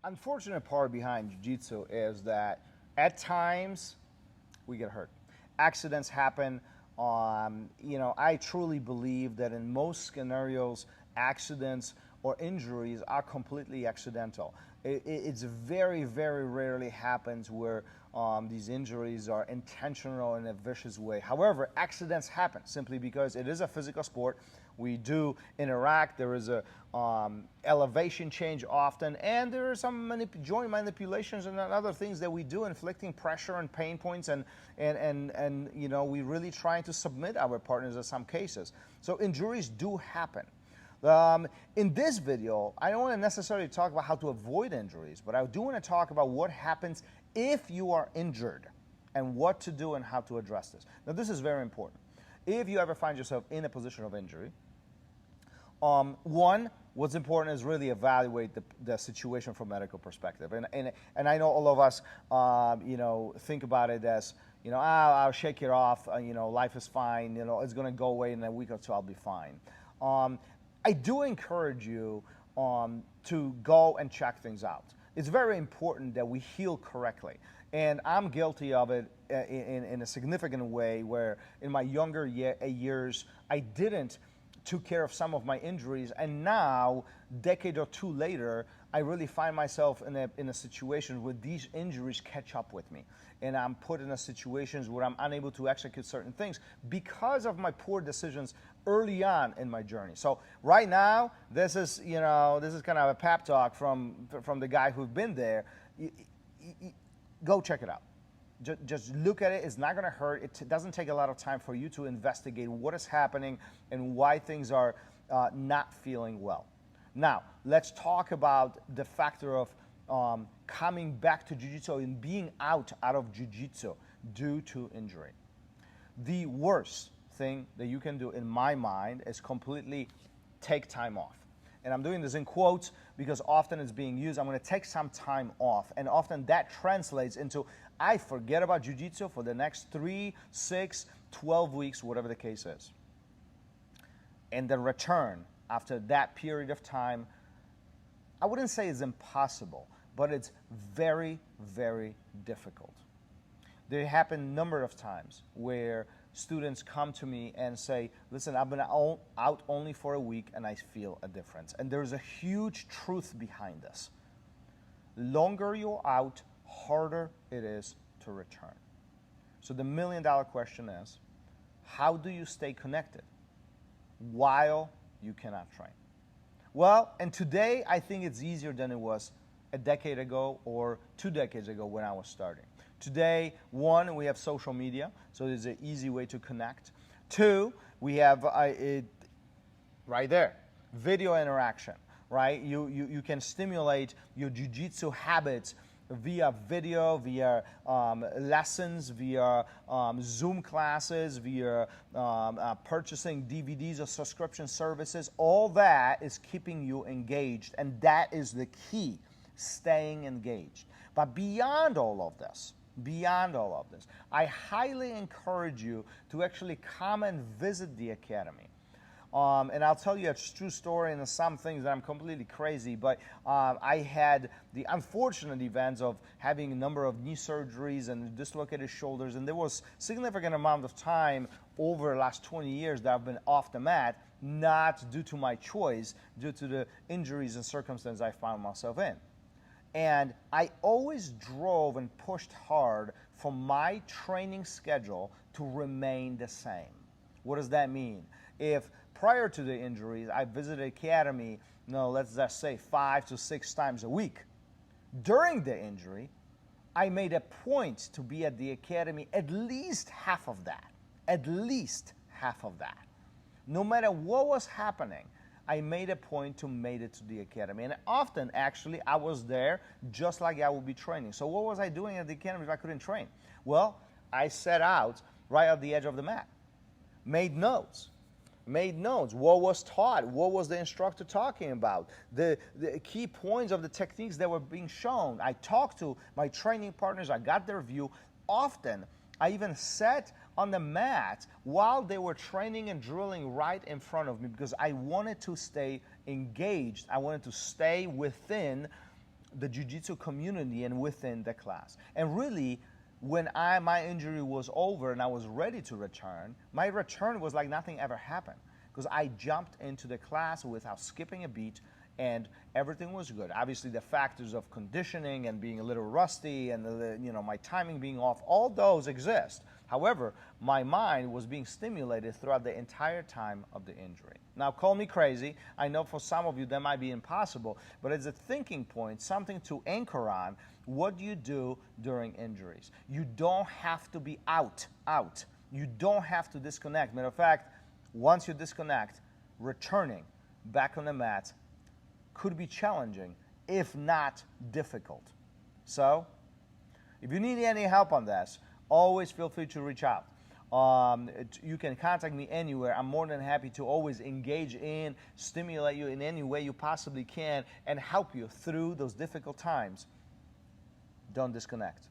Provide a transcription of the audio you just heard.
Unfortunate part behind jiu-jitsu is that at times we get hurt. Accidents happen. I truly believe that in most scenarios, accidents or injuries are completely accidental. It's very, very rarely happens where these injuries are intentional in a vicious way. However, accidents happen simply because it is a physical sport. We do interact. There is a elevation change often, and there are some joint manipulations and other things that we do, inflicting pressure and pain points, and we really trying to submit our partners in some cases. So injuries do happen. In this video, I don't want to necessarily talk about how to avoid injuries, but I do want to talk about what happens if you are injured and what to do and how to address this. Now, this is very important. If you ever find yourself in a position of injury, one, what's important is really evaluate the situation from a medical perspective. And I know all of us, think about it as, I'll shake it off, life is fine, it's going to go away in a week or two, I'll be fine. I do encourage you to go and check things out. It's very important that we heal correctly. And I'm guilty of it in a significant way where in my younger years, I didn't took care of some of my injuries. And now, decade or two later, I really find myself in a situation where these injuries catch up with me. And I'm put in a situations where I'm unable to execute certain things because of my poor decisions early on in my journey. So right now, this is kind of a pep talk from the guy who's been there. Go check it out. Just look at it. It's not going to hurt. It doesn't take a lot of time for you to investigate what is happening and why things are not feeling well. Now, let's talk about the factor of coming back to jiu-jitsu and being out of jiu-jitsu due to injury. The worst thing that you can do, in my mind, is completely take time off. And I'm doing this in quotes because often it's being used. I'm going to take some time off. And often that translates into, I forget about jiu-jitsu for the next 3, 6, 12 weeks, whatever the case is. And then return after that period of time, I wouldn't say it's impossible, but it's very, very difficult. There happen a number of times where students come to me and say, listen, I've been out only for a week and I feel a difference. And there's a huge truth behind this. Longer you're out, harder it is to return. So the $1 million question is, how do you stay connected while you cannot train? Well, and today I think it's easier than it was a decade ago or 2 decades ago when I was starting. Today, one, we have social media, so there's an easy way to connect. 2, we have it right there, video interaction, right? You can stimulate your jiu-jitsu habits via video, via lessons, via Zoom classes, via purchasing DVDs or subscription services. All that is keeping you engaged, and that is the key, staying engaged. But beyond all of this, I highly encourage you to actually come and visit the Academy. And I'll tell you a true story and some things that I'm completely crazy, but I had the unfortunate events of having a number of knee surgeries and dislocated shoulders, and there was significant amount of time over the last 20 years that I've been off the mat, not due to my choice, due to the injuries and circumstances I found myself in. And I always drove and pushed hard for my training schedule to remain the same. What does that mean? If prior to the injuries, I visited Academy, let's just say 5 to 6 times a week. During the injury, I made a point to be at the Academy at least half of that. At least half of that. No matter what was happening, I made a point to make it to the Academy. And often, actually, I was there just like I would be training. So what was I doing at the Academy if I couldn't train? Well, I set out right at the edge of the mat. Made notes. What was taught, what was the instructor talking about, the key points of the techniques that were being shown. I talked to my training partners, I got their view. Often, I even sat on the mat while they were training and drilling right in front of me because I wanted to stay engaged. I wanted to stay within the jiu-jitsu community and within the class. And really, when my injury was over and I was ready to return, my return was like nothing ever happened, because I jumped into the class without skipping a beat, and everything was good. Obviously, the factors of conditioning and being a little rusty and my timing being off, all those exist. However, my mind was being stimulated throughout the entire time of the injury. Now, call me crazy. I know for some of you that might be impossible, but it's a thinking point, something to anchor on. What do you do during injuries? You don't have to be out. You don't have to disconnect. Matter of fact, once you disconnect, returning back on the mat could be challenging, if not difficult. So, if you need any help on this, always feel free to reach out. You can contact me anywhere. I'm more than happy to always engage in, stimulate you in any way you possibly can, and help you through those difficult times. Don't disconnect.